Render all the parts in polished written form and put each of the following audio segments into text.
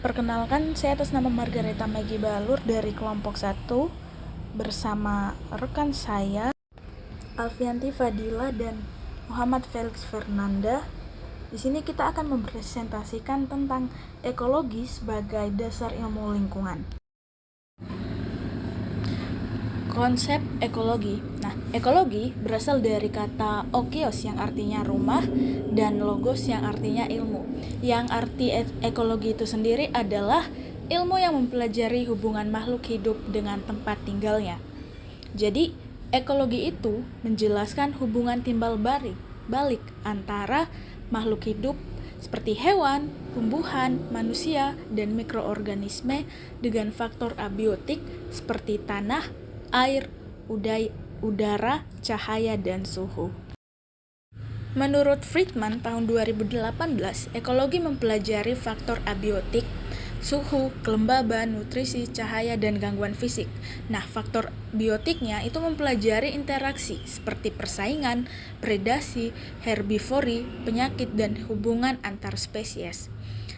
Perkenalkan, saya atas nama Margareta Maggie Balur dari kelompok 1 bersama rekan saya Alfianti Fadila dan Muhammad Felix Fernanda. Di sini kita akan mempresentasikan tentang ekologi sebagai dasar ilmu lingkungan. Konsep ekologi. Nah, ekologi berasal dari kata okios yang artinya rumah dan logos yang artinya ilmu. Yang arti ekologi itu sendiri adalah ilmu yang mempelajari hubungan makhluk hidup dengan tempat tinggalnya. Jadi, ekologi itu menjelaskan hubungan timbal balik antara makhluk hidup seperti hewan, tumbuhan, manusia, dan mikroorganisme dengan faktor abiotik seperti tanah, air, udara, cahaya, dan suhu. Menurut Friedman tahun 2018, ekologi mempelajari faktor abiotik, suhu, kelembaban, nutrisi, cahaya, dan gangguan fisik. Nah, faktor biotiknya itu mempelajari interaksi seperti persaingan, predasi, herbivori, penyakit, dan hubungan antar spesies.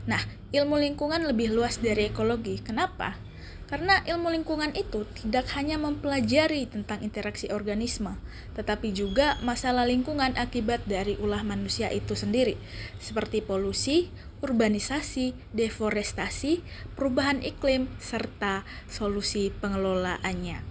Nah, ilmu lingkungan lebih luas dari ekologi. Kenapa? Karena ilmu lingkungan itu tidak hanya mempelajari tentang interaksi organisme, tetapi juga masalah lingkungan akibat dari ulah manusia itu sendiri, seperti polusi, urbanisasi, deforestasi, perubahan iklim, serta solusi pengelolaannya.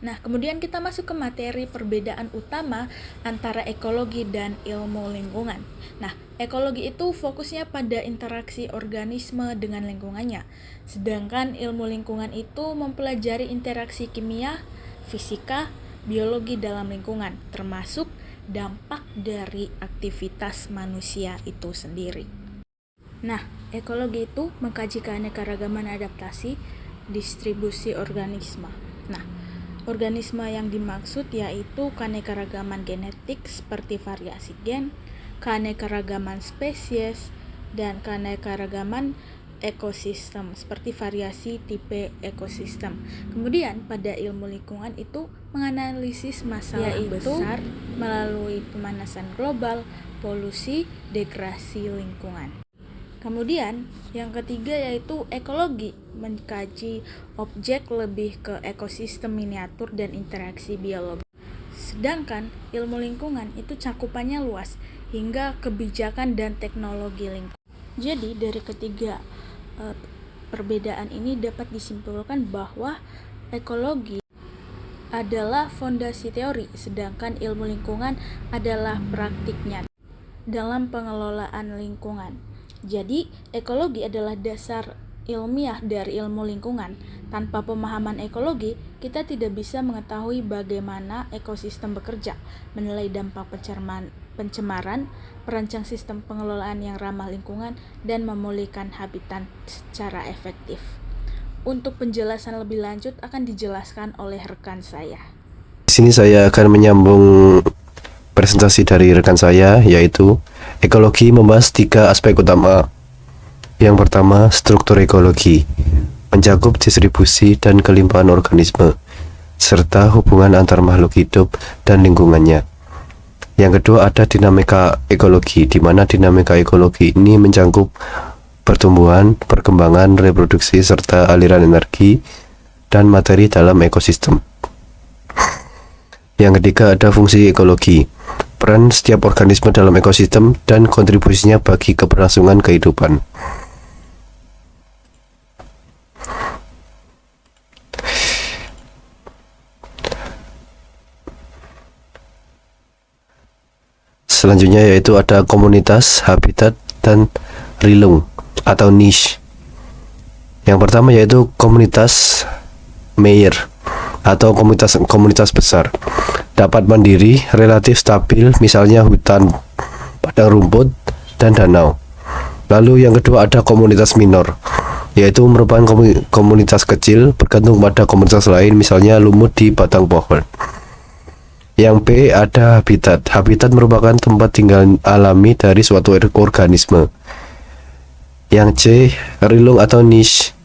Nah, kemudian kita masuk ke materi perbedaan utama antara ekologi dan ilmu lingkungan. Nah, ekologi itu fokusnya pada interaksi organisme dengan lingkungannya, sedangkan ilmu lingkungan itu mempelajari interaksi kimia, fisika, biologi dalam lingkungan, termasuk dampak dari aktivitas manusia itu sendiri. Nah, ekologi itu mengkaji keanekaragaman adaptasi, distribusi organisme. Nah, organisme yang dimaksud yaitu keanekaragaman genetik seperti variasi gen, keanekaragaman spesies, dan keanekaragaman ekosistem seperti variasi tipe ekosistem. Kemudian pada ilmu lingkungan itu menganalisis masalah besar melalui pemanasan global, polusi, degradasi lingkungan. Kemudian yang ketiga yaitu ekologi, mengkaji objek lebih ke ekosistem miniatur dan interaksi biologi. Sedangkan ilmu lingkungan itu cakupannya luas hingga kebijakan dan teknologi lingkungan. Jadi dari ketiga perbedaan ini dapat disimpulkan bahwa ekologi adalah fondasi teori, sedangkan ilmu lingkungan adalah praktiknya dalam pengelolaan lingkungan. Jadi, ekologi adalah dasar ilmiah dari ilmu lingkungan. Tanpa pemahaman ekologi, kita tidak bisa mengetahui bagaimana ekosistem bekerja, menilai dampak pencemaran, merancang sistem pengelolaan yang ramah lingkungan, dan memulihkan habitat secara efektif. Untuk penjelasan lebih lanjut akan dijelaskan oleh rekan saya. Di sini saya akan menyambung presentasi dari rekan saya, yaitu ekologi membahas 3 aspek utama. Yang pertama, struktur ekologi, mencakup distribusi dan kelimpahan organisme, serta hubungan antar makhluk hidup dan lingkungannya. Yang kedua, ada dinamika ekologi, di mana dinamika ekologi ini mencakup pertumbuhan, perkembangan, reproduksi, serta aliran energi dan materi dalam ekosistem. Yang ketiga, ada fungsi ekologi, peran setiap organisme dalam ekosistem dan kontribusinya bagi keberlangsungan kehidupan. Selanjutnya yaitu ada komunitas, habitat, dan rilung atau niche. Yang pertama yaitu komunitas Meyer atau komunitas besar, dapat mandiri, relatif stabil, misalnya hutan, padang rumput, dan danau. Lalu yang kedua ada komunitas minor, yaitu merupakan komunitas kecil bergantung pada komunitas lain, misalnya lumut di batang pohon. Yang B ada habitat. Habitat merupakan tempat tinggal alami dari suatu organisme. Yang C rilung atau niche.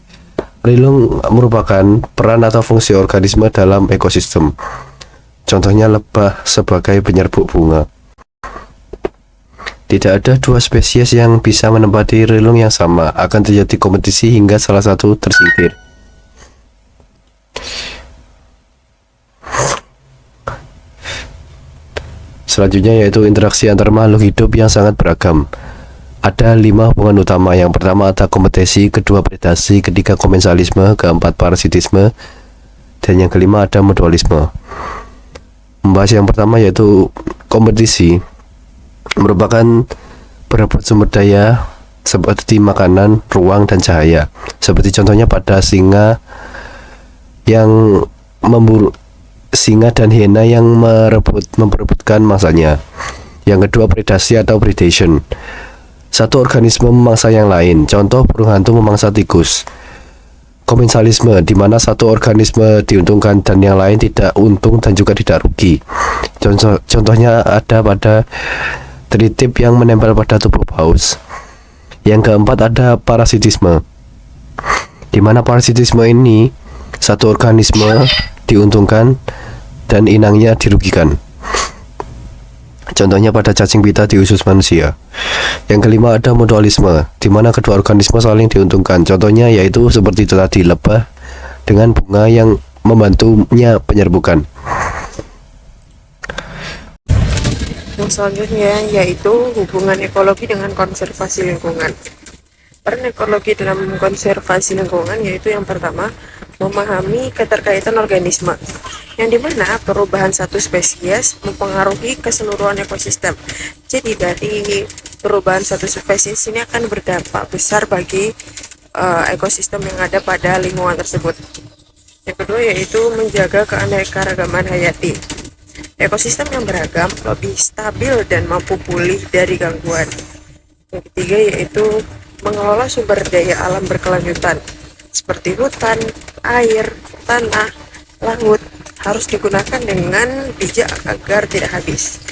Rilung merupakan peran atau fungsi organisme dalam ekosistem. Contohnya lebah sebagai penyerbuk bunga. Tidak ada dua spesies yang bisa menempati relung yang sama, akan terjadi kompetisi hingga salah satu tersingkir. Selanjutnya yaitu interaksi antar makhluk hidup yang sangat beragam. Ada 5 hubungan utama. Yang pertama ada kompetisi, kedua predasi, ketiga komensalisme, keempat parasitisme, dan yang kelima ada mutualisme. Membahas yang pertama yaitu kompetisi, merupakan berebut sumber daya seperti makanan, ruang, dan cahaya. Seperti contohnya pada singa dan hiena yang memperebutkan mangsanya. Yang kedua predasi atau predation. Satu organisme memangsa yang lain. Contoh burung hantu memangsa tikus. Komensalisme, di mana satu organisme diuntungkan dan yang lain tidak untung dan juga tidak rugi. Contohnya ada pada tritip yang menempel pada tubuh paus. Yang keempat ada parasitisme, di mana parasitisme ini satu organisme diuntungkan dan inangnya dirugikan. Contohnya pada cacing pita di usus manusia. Yang kelima ada mutualisme, di mana kedua organisme saling diuntungkan. Contohnya yaitu seperti itu tadi, lebah dengan bunga yang membantunya penyerbukan. Yang selanjutnya yaitu hubungan ekologi dengan konservasi lingkungan. Peran ekologi dalam konservasi lingkungan yaitu yang pertama, memahami keterkaitan organisme, yang dimana perubahan satu spesies mempengaruhi keseluruhan ekosistem. Jadi dari perubahan satu spesies ini akan berdampak besar bagi ekosistem yang ada pada lingkungan tersebut. Yang kedua yaitu menjaga keanekaragaman hayati. Ekosistem yang beragam lebih stabil dan mampu pulih dari gangguan. Yang ketiga yaitu mengelola sumber daya alam berkelanjutan seperti hutan, air, tanah, laut harus digunakan dengan bijak agar tidak habis.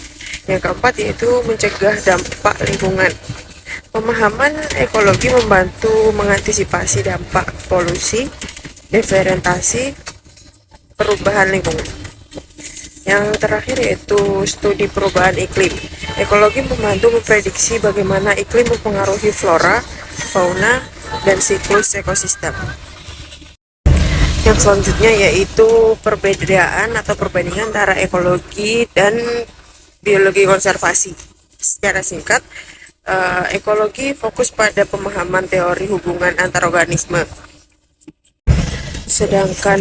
Yang keempat yaitu mencegah dampak lingkungan. Pemahaman ekologi membantu mengantisipasi dampak polusi, deforestasi, perubahan lingkungan. Yang terakhir yaitu studi perubahan iklim. Ekologi membantu memprediksi bagaimana iklim mempengaruhi flora, fauna, dan siklus ekosistem. Yang selanjutnya yaitu perbedaan atau perbandingan antara ekologi dan biologi konservasi. Secara singkat, ekologi fokus pada pemahaman teori hubungan antar organisme. Sedangkan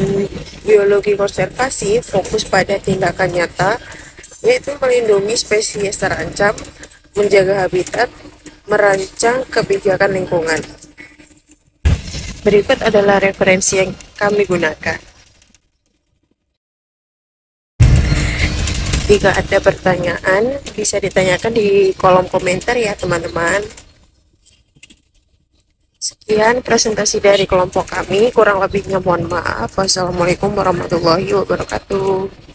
biologi konservasi fokus pada tindakan nyata, yaitu melindungi spesies terancam, menjaga habitat, merancang kebijakan lingkungan. Berikut adalah referensi yang kami gunakan. Jika ada pertanyaan, bisa ditanyakan di kolom komentar ya teman-teman. Sekian presentasi dari kelompok kami, kurang lebihnya mohon maaf. Wassalamualaikum warahmatullahi wabarakatuh.